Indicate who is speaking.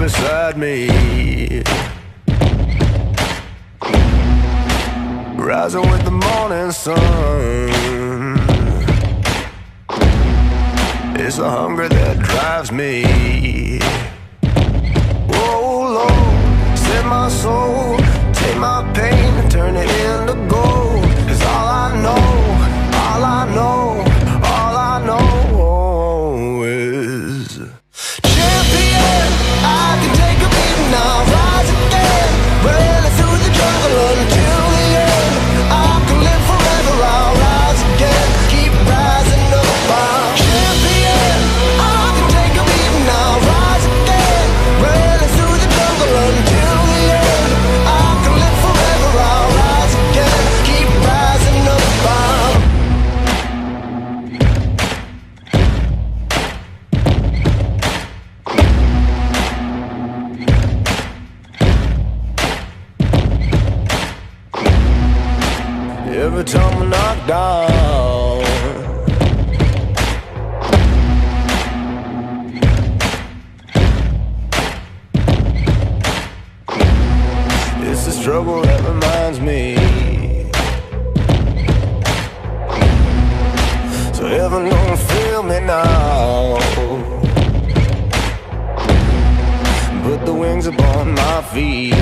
Speaker 1: beside me, rising with the morning sun. It's the hunger that drives me. Oh Lord, set my soul, take my pain and turn it into gold. 'Cause all I know, all I know, all I know is champion. I can take a beating, I'll rise again, running through the jungle until the end. I can live forever, I'll rise again, keep rising up. I'm champion. I can take a beating, I'll rise again, running through the jungle until the end. I can live forever, I'll rise again, keep rising up. Every time I knock down, it's the struggle that reminds me. So heaven don't feel me now, put the wings upon my feet.